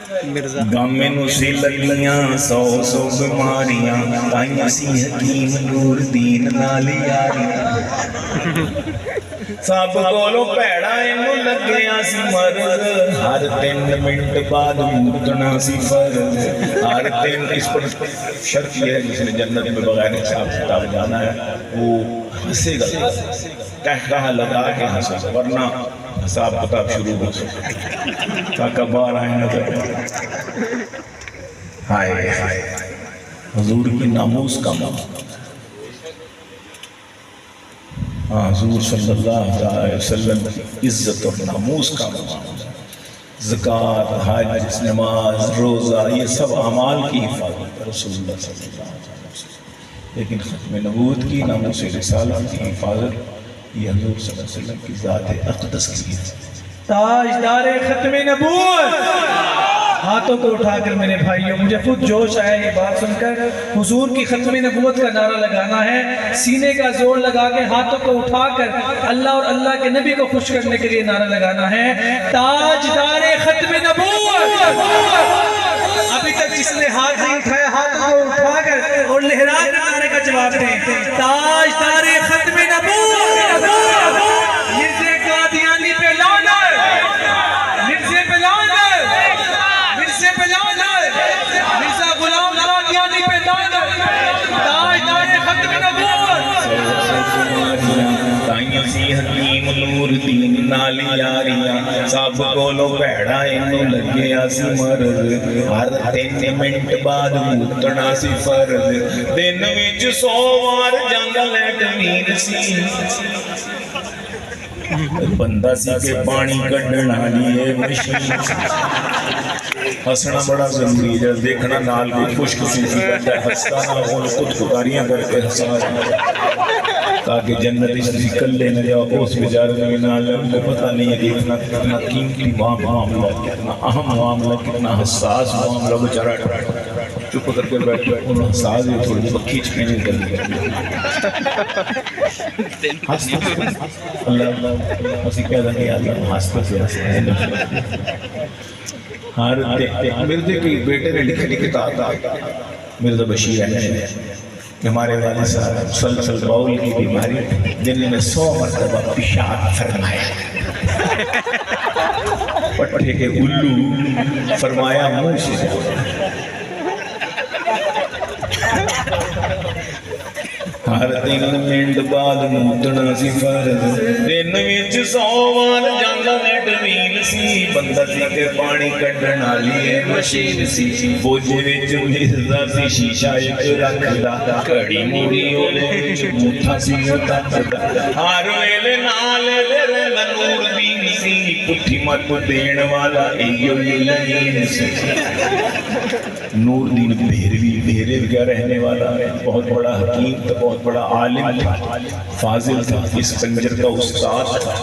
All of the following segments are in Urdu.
گامے نو سے لگیاں سو سو بیماریاں تائیں سی حکیم نور دین نال یاریاں سب کولو پیڑا انو لگیاں سی مرض ہر 3 منٹ بعد موتنا سی فرض ہر 3 اس پر شرط یہ ہے جس نے جنت میں بغیر حساب کتاب جانا ہے وہ ہنسے گا کہہ لگا کے ہنسے گا ورنہ حساب کتاب شروع ہو سکتا تاکہ بار آئے نظر ہائے حضور کی ناموس کا ماں حضور صلی اللہ علیہ وسلم کی عزت اور ناموس کا ماں زکوٰۃ حج نماز روزہ یہ سب اعمال کی حفاظت رسول اللہ صلی اللہ علیہ وسلم لیکن ختم نبوت کی ناموس رسالت کی حفاظت یہ حضور صلی اللہ علیہ وسلم کی ذات اقدس کی ہے تاجدار ختم نبوت ہاتھوں کو اٹھا کر میرے بھائیوں مجھے خود جوش آیا یہ بات سن کر حضور کی ختم نبوت کا نعرہ لگانا ہے سینے کا زور لگا کے ہاتھوں کو اٹھا کر اللہ اور اللہ کے نبی کو خوش کرنے کے لیے نعرہ لگانا ہے تاجدار ختم نبوت ابھی تک جس نے ہاتھ نہیں اٹھایا ہاتھوں کو اٹھا کر اور لہرا کر نعرے کا جواب دیں تاجدار ختم نبوت مرزا قادیانی پہ لعنت مرزا پہ لعنت مرزا پہ لعنت مرزا غلام قادیانی پہ لعنت تاجدار ختم نبوت تائیں سی حکیم نور دین نال یاریاں سب کولو پیڑا انو لگیا سی مرض ہر 3 منٹ بعد موتنا سی فرض دن وچ 100 وار جاندا لیٹرین سی بندہ سی کے پانی کڈنا لیے مشین ہسنا بڑا ضروری ہے دیکھنا نال کوئی خشک سی کرتا ہے ہستا نہ ہو خود خداریاں کر کے ہسا تاکہ جنت اس نکل لے نہ جاؤ اس بیچارے میں نہ لگ کو پتہ نہیں ہے کہ کتنا قیمتی معاملہ کتنا اہم معاملہ کتنا حساس معاملہ بیچارہ چپ کر کے بیٹھے ان حساس یہ تھوڑی بکھی چپینے کر دیا اللہ اسی کہہ دیں کہ اللہ ہستا سے ہر مرزا کی بیٹے نے لکھی کتاب مرزا بشیر ہے کہ ہمارے والد صاحب سلسل باؤل کی بیماری دن میں 100 مرتبہ پیشاب فرمایا پٹھے کے الو فرمایا منہ سے ہر 3 منٹ بعد موتنا سی فرض دن وچ 100 وار جاندا لیٹرین سی بندہ سی کے پانی کڈن والی مشین سی بوجھ وچ مرزا سی شیشہ ایک رکھدا کڑی موڑی اودے وچ موٹھا سی تکدا ہر ویلے نال دے نور دین سی پٹھی مت دین والا ایو لین سی نور دین بھیرے کا رہنے والا ہے بہت بڑا حکیم تھا بہت بڑا عالم تھا فاضل تھا اس کنجر کا استاد تھا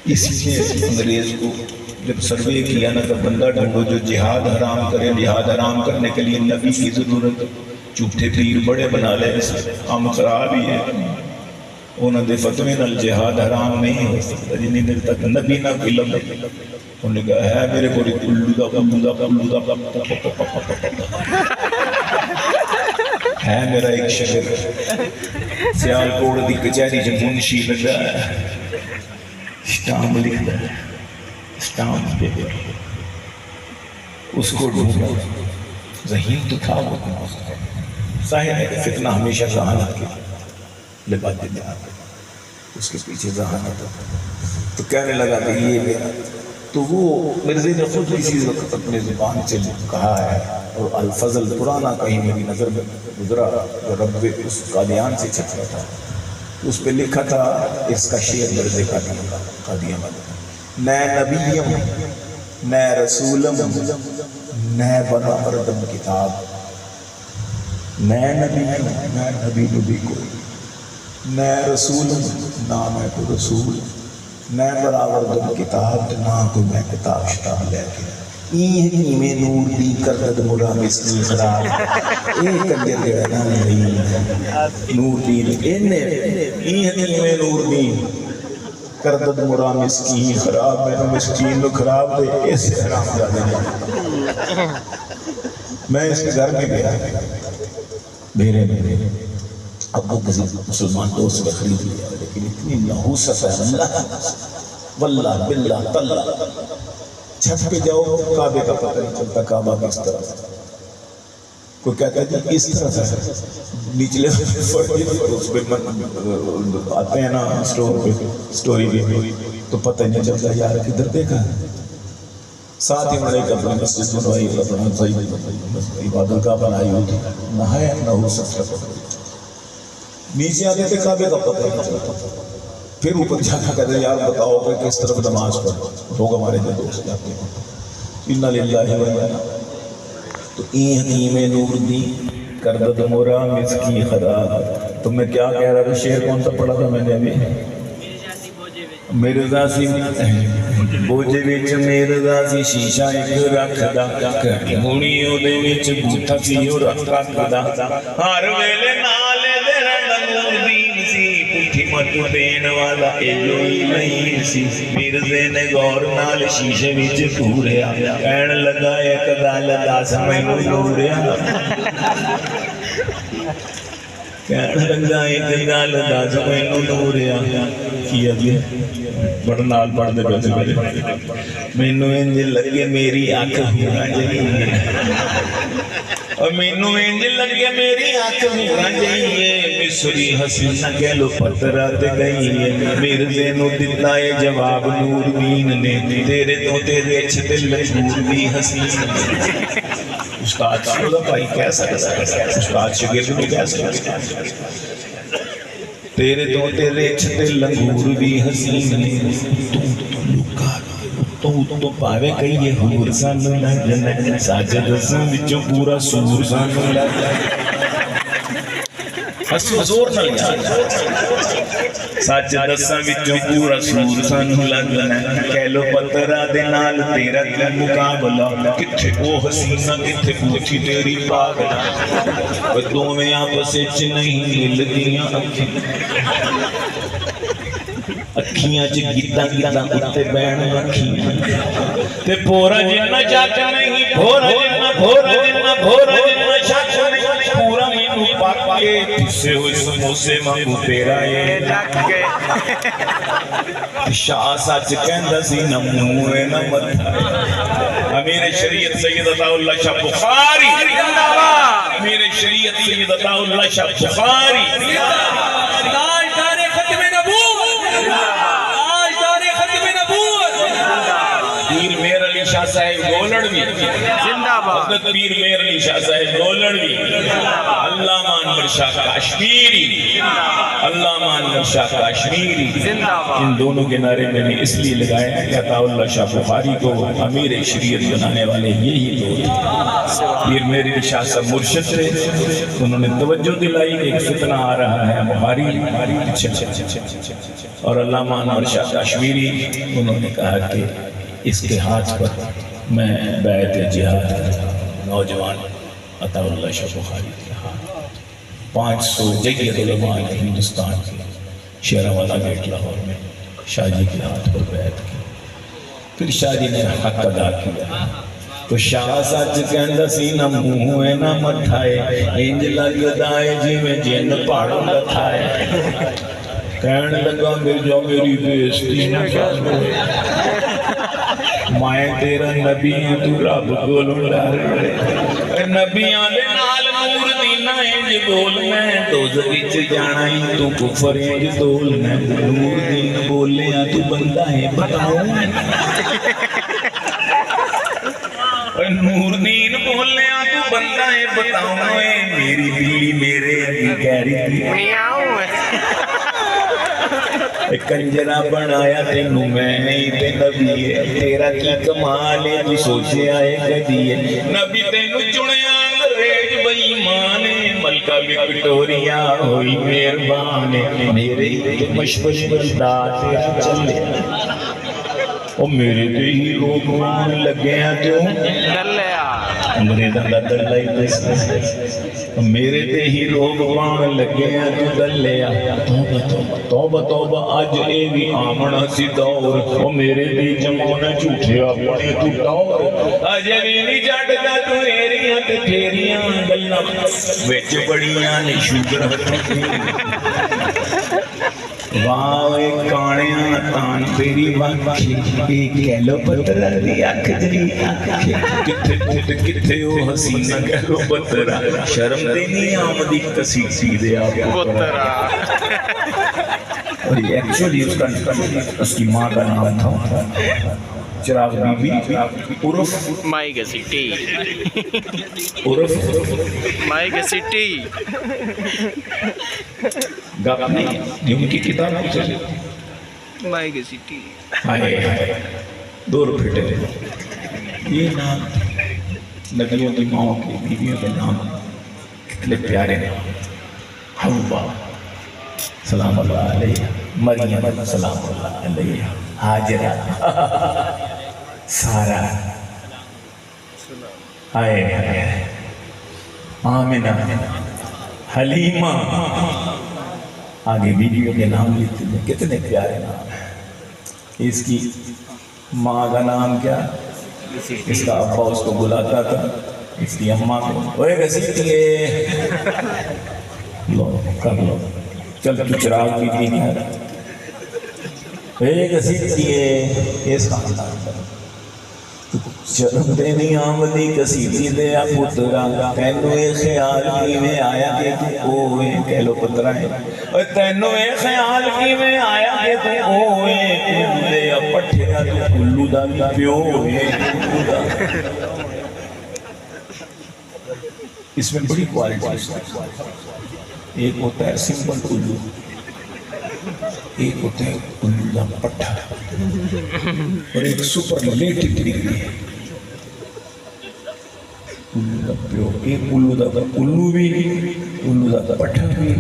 اسی نے انگریز کو جب سروے کیا نا تو بندہ ڈھونڈو جو جہاد حرام کرے جہاد حرام کرنے کے لیے نبی کی ضرورت جھوٹے پیر بڑے بنا لے ہم خراب ہی ہے انہوں نے فتوے نال جہاد حرام نہیں ہو سکتا جنہی دیر تک نبی نہ علم انہوں نے کہا ہے میرے کوئی کلو دا ہے میرا ایک شکر سیال کوڑ دی کچھاری جب منشی لگا ہے اسٹام لکھ دا اسٹام پہ اس کو ڈھونڈا ذہین تو تھا وہ ظاہر ہے کہ فتنہ ہمیشہ ذہانت کے لباتے میں آتا اس کے پیچھے ذہانت تو کہنے لگا کہ یہ میرا تو وہ مرزا نے خود اسی وقت اپنے زبان سے کہا ہے اور الفضل پرانا کہیں میری نظر میں گزرا جو رب اس قادیان سے چھپا تھا اس پہ لکھا تھا اس کا شعر مرزا قادیان میں نبیم میں رسولم میں بنا مردم کتاب میں نبی کوئی میں رسولم نہ میں کو رسول میں براور دن کتاب نہ کو میں کتاب شتاب لے کے این میں نور دی کردد مرا مسلی خراب ایک کنجر گرنا نہیں نور دی این میں نور دی کردد مرا مسکین خراب میں مسکین نو خراب دے اس حرام زادے نے میں اس کے گھر میں گیا میرے ابو کسی مسلمان دوست کا خرید لیا لیکن اتنی نحوست ہے اللہ واللہ باللہ تاللہ چھت پہ جاؤ کعبے کا پتہ نہیں چلتا کعبہ کس طرح کوئی کہتا ہے جی اس طرح سے نیچلے اس پہ آتے ہیں نا سٹوری پہ تو پتہ نہیں چلتا یار کدھر دیکھا ساتھ ہی میں ایک اپنے مسجد بنوائی اپنا صحیح عبادت کا بنائی ہوئی نہایت نحوست ہے نیچے آتے تھے کعبے کا پتہ نہیں چلتا پھر اوپر جانا کہتے ہیں یار بتاؤ کہ کس طرف نماز پڑھ لوگ ہمارے جو دوست جاتے ہیں اِنَّا لِلَّهِ وَإِنَّا تو این حکیم نور دی کردد مرا مسکی خدا تو میں کیا کہہ رہا تھا شعر کون سا پڑھا تھا میں نے ابھی میرے ذاسی بوجھے وچ میرے ذاسی شیشہ ایک رکھدا کڑی ہونی اودے وچ بوٹا سی او رکھدا ہر ویلے نالے دے نور دین سی پٹھی مت دین والا ایو ہی نہیں سی مرزے نے غور نال شیشے وچ گھوریا کہن لگا ایک گل دس مینوں نوریا کہن لگا ایک گل دس مینوں نوریا کی اگے بڑا نال پڑھ دے پیسے میرے مینوں انج لگے میری اکھ ہونا چاہیے اور مینوں انج لگے میری اکھ ہونا چاہیے مصری حسینہ کہہ لو پترا تے گئی ہے مرزے نو دتا ہے جواب نور دین نے تیرے تو تیرے چھتے لنگور دی حسین استاد شاہدہ بھائی کہہ سکتا ہے استاد شگرد بھی کہہ سکتا ہے تیرے تو تیرے چھتے لنگور بھی حسین نے تو پاوے کئی یہ حور سانو لگنے ساجد سن وچوں پورا سور سانو لگنے ہسو زور نہ لیا ساجد سن وچوں پورا سور سانو لگنے کہہ لو پترا دے نال تیرا کیا مقابلہ کتھے او حسینہ کتھے پوچھی تیری پاگلہ دو میں آپس اچ نہیں ملدیاں اکھیاں چ گیتاں گیتاں اتے بہن اکھیاں تے پورا جنہ شک نہیں پورا جنہ شک نہیں پورا مینوں پاک کے پسے ہوئے سموسے مانگو تیرا اے شاہ سچ کہندا سی نہ منہ نہ متھا امیر شریعت سید عطا اللہ شاہ بخاری امیر شریعت سید عطا اللہ شاہ بخاری پیر میر علی شاہ صاحب گولڑوی حضرت پیر میر علی شاہ صاحب گولڑوی علامہ انور شاہ کاشمیری علامہ انور شاہ کاشمیری ان دونوں کے نعرے میں نے اس لیے لگائے ہیں کہ عطا اللہ شاہ بخاری کو امیر شریعت بنانے والے یہی لوگ پیر میر علی شاہ صاحب مرشد تھے انہوں نے توجہ دلائی کہ ایک فتنہ آ رہا ہے بخاری اور علامہ انور شاہ کاشمیری انہوں نے کہا کہ اس کے ہاتھ پر میں بیعت جہاد کرتا ہوں نوجوان عطا اللہ شاہ بخاری کے ہاتھ 500 جید علماء ہندوستان کے شیرہ والا گیٹ لاہور میں شاہ جی کے ہاتھ پر بیعت کی پھر شاہ جی نے حق ادا کیا تو شاہ سچ کہندا سی نہ منہ ہے نہ متھا ہے انج لگدا ہے جویں جن پہاڑوں دا تھائے کہنے لگا میری بےزتی نہ کر میں تیرا نبی ہوں تو رب کولوں ڈر نبیاں دے نال نور دینا انج بولنا دوزخ وچ جانا ہی تو کفر انج تولنا نور دین بولیا تو بندہ ہے بتاؤں نور دین بولیا تو بندہ ہے بتاؤں میری بلی میرے اگے کہہ رہی تھی کنجرہ بنایا تینوں میں نہیں تے نبی ہے تیرا کی کمال ہے تو سوچے آئے کدی ہے نبی تینوں چنیا انگریز بے ایمان ہے ملکہ وکٹوریا ہوئی مہربان ہے میرے ہی مشورے بندہ تیرا چلے او میرے تے ہی لوگ مان لگے ہیں تو انگریزاں دا دلہ ہی دس میرے تے ہی روگ پان لگے ہیں تو دلیا توبہ توبہ توبہ توبہ اج اے بھی آمنا سی دور او میرے تے جمانا جھوٹے اپنے تو دور اج بھی نہیں جڑدا تو ایریاں تے تیریاں گلاں وچ بڑیاں نے شوگر واوے کانیاں تان تیری واکھی ایک کہلو پترا دی اکھ جری اکھ کتھے کتھے او حسینہ کہلو پترا شرم تے نہیں آمدی کسی سی دے آپ پترا اور یہ ایکچولی اس کی ماں کا نام تھا چراغ بی بی عرف مائی گسٹی عرف مائی گسٹی گپ نہیں یہ ان کی کتاب سے مائی گسٹی آئے دور پھٹے یہ نام نبیوں کی ماں کی بیویوں کے نام کتنے پیارے نام حوا سلام اللہ علیہ مریم سلام اللہ علیہ حاجرہ سارا آئے آمنہ حلیمہ آگے بیویوں کے نام لکھتے ہیں کتنے پیارے نام ہیں اس کی ماں کا نام کیا اس کا ابا اس کو بلاتا تھا اس کی اماں کو اوے گھسیٹیے لو کر لو چل تو چراغ بھی نہیں ہے اوے گھسیٹیے اس کا نام شرم تے نہیں آمدی کسیٹی دے پترا تینو اے خیال کی میں آیا کہ تو اوے کہہ لو پترا ہے تینو اے خیال کی میں آیا کہ تو اوے اولے پٹھیا تو کلو دا پیو ہے اس میں بڑی کوالٹی ہے ایک ہوتا ہے سمپل کلو ایک ہوتا ہے کلو دا پٹھا اور ایک سپرلیٹو ڈگری ہے کلو دا پیو ایک کلو دا کلو بھی کلو دا پٹھا بھی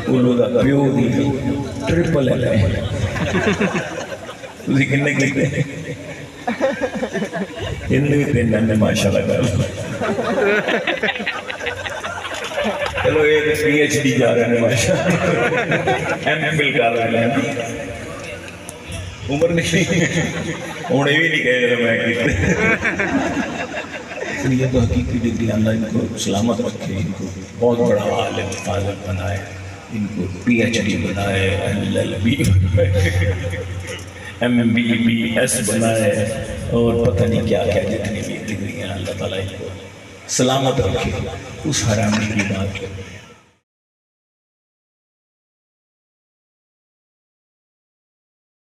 کلو دا پیو بھی ٹرپل ہے تسی کنے کہتے ہیں ہندو پینڈن میں ماشاءاللہ کر چلو ایک پی ایچ ڈی جا رہے ہیں ماشاءاللہ ایم فل کر رہے ہیں عمر نہیں ہونے بھی نہیں کہے رہے میں کہتے یہ تو حقیقی ڈگری اللہ ان کو سلامت رکھے ان کو بہت بڑا عالم فاضل بنائے ان کو پی ایچ ڈی بنائے LLB MBBS بنائے اور پتہ نہیں کیا کیا جتنی بھی ڈگری ہیں اللہ تعالیٰ ان کو سلامت رکھے اس حرامی کی بات